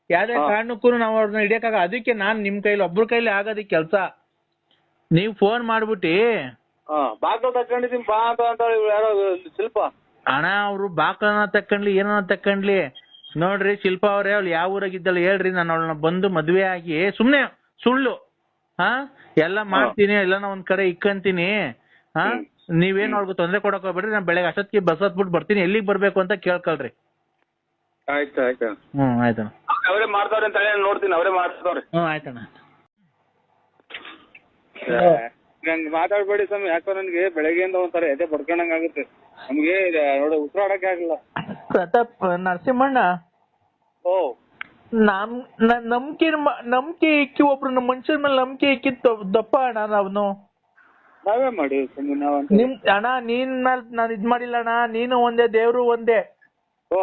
ಯಾವ್ದೇ ಕಾರಣಕ್ಕೂ ನಾವು ಅವ್ರನ್ನ ಹಿಡಿಯಕ್ಕಾಗ. ಅದಕ್ಕೆ ನಾನ್ ನಿಮ್ ಕೈಲಿ ಒಬ್ರ ಕೈಲಿ ಆಗೋದಿಕ್ ಕೆಲ್ಸ. ನೀವ್ ಫೋನ್ ಮಾಡ್ಬಿಟ್ಟಿ ಬಾಗ್ಲು ತಕೊಂಡಿದೀನಿ ಬಾ ಅಂತ ಯಾರೋ ಶಿಲ್ಪ ಅಣ್ಣ ಅವ್ರು ಬಾಕನ ತಕೊಂಡ್ಲಿ ಏನನ್ನ ತಕೊಂಡ್ಲಿ ನೋಡ್ರಿ ಶಿಲ್ಪ ಅವ್ರೆ ಅವ್ಳು ಯಾವ ಊರಾಗಿದ್ದಳು ಹೇಳ್ರಿ, ನಾನು ಅವಳನ್ನ ಬಂದು ಮದ್ವೆ ಆಗಿ ಸುಮ್ನೆ ಸುಳ್ಳು ಎಲ್ಲ ಮಾಡ್ತೀನಿ, ಎಲ್ಲಾನ ಒಂದ್ ಕಡೆ ಇಕ್ಕಂತೀನಿ, ನೀವೇನ್ ಅವ್ಳಿಗೆ ತೊಂದ್ರೆ ಕೊಡಕ್ ಹೋಗ್ಬೇಡ್ರಿ, ನಾನು ಬೆಳಗ್ಗೆ ಅಷ್ಟೊತ್ತಿಗೆ ಬಸ್ ಹತ್ಬಿಟ್ಟು ಬರ್ತೀನಿ, ಎಲ್ಲಿಗೆ ಬರ್ಬೇಕು ಅಂತ ಕೇಳ್ಕೊಳ್ರಿ. ಆಯ್ತು ಆಯ್ತು ಆಯ್ತಣ್ಣ. ಅವರೇ ಮಾಡ್ತಾವ್ರೆ ಅಂತ ಹೇಳಿ ನೋಡ್ತೀನಿ, ಅವರೇ ಮಾಡ್ತಾವ್ರೆ. ಆಯ್ತಣ್ಣ. ನಂಗೆ ಮಾತಾಡ್ಬೇಡಿ ಸ್ವಾಮಿ, ಯಾಕೋ ನನ್ಗೆ ಬೆಳಗ್ಗೆಯಿಂದ ಒಂಥರ ಎದೆ ಬಡ್ಕೊಂಡಂಗ್ ಆಗುತ್ತೆ. ನಮ್ಗೆ ನೋಡಿ ಉಸಿರಾಡಕ್ಕೆ ಆಗಿಲ್ಲ. ಪ್ರತಾಪ್ ನರಸಿಂಹಣ್ಣ, ಓ ನಂಬಿಕೆ ಇಕ್ಕಿ ಒಬ್ರು ನಮ್ಮ ಮನುಷ್ಯರ ಮೇಲೆ ನಂಬಿಕೆ ಇಕ್ಕಿತ್ತು ದಪ್ಪ ಅಣ್ಣ. ನಾವೇ ಮಾಡಿ ನಿಮ್ ಅಣ್ಣ ನೀನ್ ಮೇಲೆ ನಾನು ಇದ್ ಮಾಡಿಲ್ಲ ಅಣ್ಣ, ನೀನು ಒಂದೇ ದೇವ್ರು ಒಂದೇ. ಓ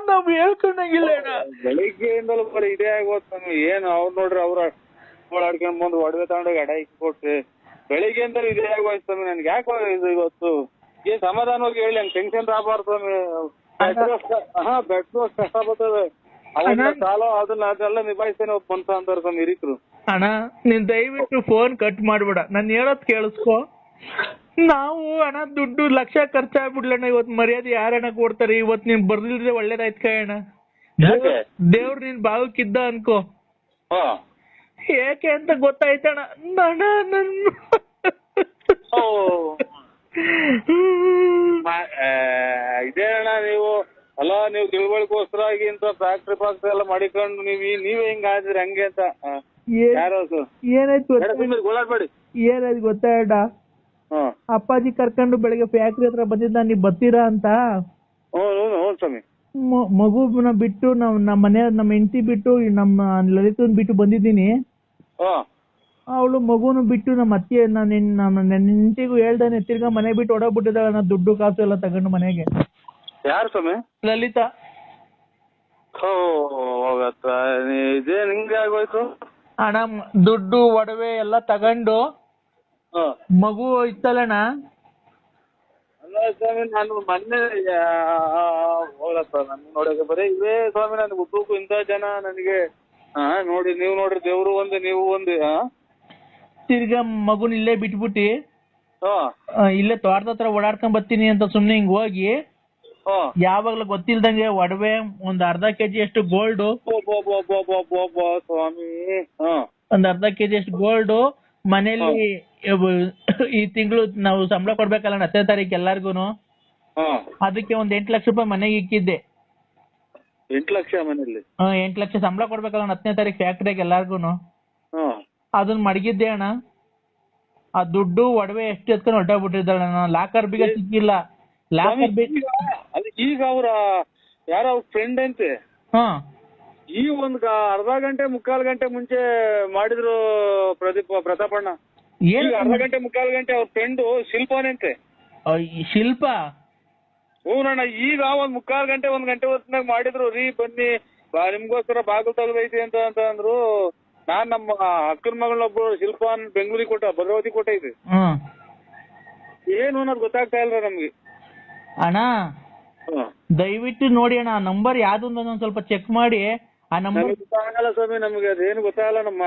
ನಾವ್ ಹೇಳ್ಕೊಂಡಂಗಿಲ್ಲ ಅಣ್ಣ. ಬೆಳಿಗ್ಗೆಯಿಂದಲೂ ಬರೀ ಇದೇ ಆಗೋದ್ ಸ್ವಾಮಿ. ಏನು ಅವ್ರು ನೋಡ್ರಿ ಅವ್ರ ಓಡಾಡ್ಕೊಂಡ್ ಬಂದು ಒಡವೆ ತಗೊಂಡೋಗಿ ಅಡ ಇಕ್ಕಿ ಕೊಟ್ರಿ. ಬೆಳಿಗ್ಗೆಯಿಂದಲೂ ಇದೇ ಆಗೋಯ್ತು ಸ್ವಾಮಿ. ನನ್ಗೆ ಯಾಕೋ ಇದು ಇವತ್ತು ಏನ್ ಸಮಾಧಾನವಾಗಿ ಹೇಳಿ, ಹಂಗೆ ಟೆನ್ಷನ್ ಆಗಬಾರ್ದು ಸ್ವಾಮಿ. ಬೆಟ್ಟು ಕಷ್ಟ ಬರ್ತದೆ, ಸಾಲ ಅದನ್ನೆಲ್ಲ ನಿಭಾಯಿಸ್ತೇನೆ ಒಬ್ಬ ಮನ್ಸ ಅಂತಾರೆ ಸ್ವಾಮಿ ಹಿರಿಕರು. ಅಣ್ಣ ನೀನ್ ದಯವಿಟ್ಟು ಫೋನ್ ಕಟ್ ಮಾಡ್ಬೇಡ, ನಾನು ಹೇಳೋದ್ ಕೇಳಿಸ್ಕೊ. ನಾವು ಅಣ್ಣ ದುಡ್ಡು ಲಕ್ಷ ಖರ್ಚಾಗ್ಬಿಡ್ಲಣ್ಣ, ಇವತ್ತು ಮರ್ಯಾದೆ ಯಾರಣ್ಣ ಕೊಡ್ತಾರೆ? ಇವತ್ತು ನೀನ್ ಬರ್ದಿಲ್ದೆ ಒಳ್ಳೇದಾಯ್ತು ಕಣ. ದೇವ್ರು ನೀನ್ ಭಾಗಕ್ಕಿದ್ದ ಅನ್ಕೋ. ಏಕೆ ಅಂತ ಗೊತ್ತಾಯ್ತಣ್ಣ. ಇದೇ ಅಣ್ಣ ನೀವು ಅಲ್ಲ, ನೀವು ತಿಳುವಳಿಕೋಸ್ಕರಾಗಿ ಇಂತ ಫ್ಯಾಕ್ಟ್ರಿ ಎಲ್ಲ ಮಾಡಿಕೊಂಡು ನೀವೇ ಹಿಂಗ ಆದ್ರಿ ಹಂಗೆ ಅಂತ ಯಾರೋ ಏನಾಯ್ತು ಗೊತ್ತಾ ಅಣ್ಣ? ಅಪ್ಪಾಜಿ ಕರ್ಕೊಂಡು ಬೆಳಗ್ಗೆ ಫ್ಯಾಕ್ಟ್ರಿ ಹತ್ರ ಬಂದಿದ್ದ, ನೀವ್ ಬರ್ತೀರಾ ಅಂತ. ಸ್ವಾಮಿ ಮಗುನ ಬಿಟ್ಟು ನಮ್ಮ ಹೆಂಡತಿ ಬಿಟ್ಟು ನಮ್ಮ ಲಲಿತನ್ ಬಿಟ್ಟು ಬಂದಿದ್ದೀನಿ. ಅವಳು ಮಗುನು ಬಿಟ್ಟು ನಮ್ಮ ಅತ್ತೆ ನನ್ನ ಹೆಂಡತಿಗೂ ಹೇಳ್ದಾನೆ ತಿರ್ಗಾ ಮನೆ ಬಿಟ್ಟು ಹೊಡೋಗ್ಬಿಟ್ಟಿದ್ದಾಳ. ದುಡ್ಡು ಕಾಸು ಎಲ್ಲ ತಗೊಂಡು ಮನೆಗೆ. ಯಾರು ಸ್ವಾಮಿ? ಲಲಿತಾ. ಇದೇ ನಿಂಗೆ ಆಗೋಯ್ತು ಅಣ್ಣ, ದುಡ್ಡು ಒಡವೆ ಎಲ್ಲ ತಗೊಂಡು ಮಗು ಇತ್ತಲ್ಲಣ್ಣ. ಅಲ್ಲ ಸ್ವಾಮಿ, ನಾನು ಮೊನ್ನೆ ಹೋಗಪ್ಪ ನನ್ ನೋಡಕ್ಕೆ ಬರೀ ಇವೇ ಸ್ವಾಮಿ. ನನ್ಗೆ ಹುಟ್ಟುಕು ಇಂಥ ಜನ ನನಗೆ ನೋಡಿ, ನೀವು ನೋಡ್ರಿ ದೇವ್ರು ಒಂದು ನೀವು ಒಂದು. ತಿರ್ಗಾ ಮಗುನ ಇಲ್ಲೇ ಬಿಟ್ಬಿಟ್ಟಿ ಇಲ್ಲೇ ತೋಟದ ಹತ್ರ ಓಡಾಡ್ಕೊಂಡ್ ಬರ್ತೀನಿ ಅಂತ ಸುಮ್ನೆ ಹಿಂಗ್ ಹೋಗಿ ಯಾವಾಗ್ಲೂ ಗೊತ್ತಿಲ್ದಂಗೆ ಒಡವೆ ಒಂದ್ ಅರ್ಧ ಕೆಜಿ ಅಷ್ಟು ಗೋಲ್ಡ್, ಸ್ವಾಮಿ ಒಂದ್ ಅರ್ಧ ಕೆಜಿ ಅಷ್ಟು ಗೋಲ್ಡ್ ಮನೇಲಿ ಈ ತಿಂಗಳು ನಾವು ಸಂಬಳ ಕೊಡ್ಬೇಕಲ್ಲ 10ನೇ ತಾರೀಕು ಎಲ್ಲಾರ್ಗುನು. ಅದಕ್ಕೆ ಒಂದ್ 8 ಲಕ್ಷ ರೂಪಾಯಿ ಮನೆಗೆ ಇಕ್ಕಿದ್ದೆ. 8 ಲಕ್ಷ ಮನೇಲಿ? 8 ಲಕ್ಷ ಸಂಬಳ ಕೊಡ್ಬೇಕಲ್ಲ 10ನೇ ತಾರೀಕು ಫ್ಯಾಕ್ಟ್ರಿಗೆ ಎಲ್ಲಾರ್ಗುನು. ಅದನ್ನ ಮಡಗಿದ್ದೆ ಅಣ್ಣ. ಆ ದುಡ್ಡು ಒಡವೆ ಎಷ್ಟು ಎತ್ಕೊಂಡು ಹೊರಟೋಗ್ಬಿಟ್ಟಿದ್ದಾಳೆ. ಲಾಕರ್ ಬೀಗ ಸಿಕ್ಕಿಲ್ಲ. ಲಾಕರ್ ಈಗ ಅವ್ರ ಯಾರ ಫ್ರೆಂಡ್ ಅಂತೆ ಈ ಒಂದ್ ಅರ್ಧ ಗಂಟೆ ಮುಕ್ಕಾಲು ಗಂಟೆ ಮುಂಚೆ ಮಾಡಿದ್ರು ಪ್ರತಾಪಣ್ಣ. ಅರ್ಧ ಗಂಟೆ ಮುಕ್ಕಾಲು ಗಂಟೆ ಅವ್ರ ಫ್ರೆಂಡು ಶಿಲ್ಪಾನಂತೆ. ಶಿಲ್ಪ? ಹ್ಞೂನಣ್ಣ. ಈಗ ಒಂದ್ ಮುಕ್ಕಾಲು ಗಂಟೆ 1 ಗಂಟೆ ಹೊತ್ತಿನಾಗ ಮಾಡಿದ್ರು. ರೀ ಬನ್ನಿ ನಿಮ್ಗೋಸ್ಕರ ಬಾಗಿಲು ತೆಗೆದೈತಿ ಅಂತ ಅಂದ್ರು. ನಾನ್ ನಮ್ಮ ಅಕ್ಕನ ಮಗಳನ್ನೊಬ್ರು ಶಿಲ್ಪಾನ್ ಬೆಂಗಳೂರಿಗೆ ಕೊಟ್ಟ, ಭದ್ರಾವತಿ ಕೊಟ್ಟ ಇದೆ. ಏನು ಅನ್ನೋದು ಗೊತ್ತಾಗ್ತಾ ಇಲ್ಲ ನಮ್ಗೆ. ಅಣ್ಣ ದಯವಿಟ್ಟು ನೋಡಿ ಅಣ್ಣ, ನಂಬರ್ ಯಾವ್ದು ಒಂದ್ ಸ್ವಲ್ಪ ಚೆಕ್ ಮಾಡಿ. ಆ ನಂಬರ್ ಗೊತ್ತಾಗಲ್ಲ ಸ್ವಾಮಿ, ನಮ್ಗೆ ಅದೇನು ಗೊತ್ತಾಗಲ್ಲ. ನಮ್ಮ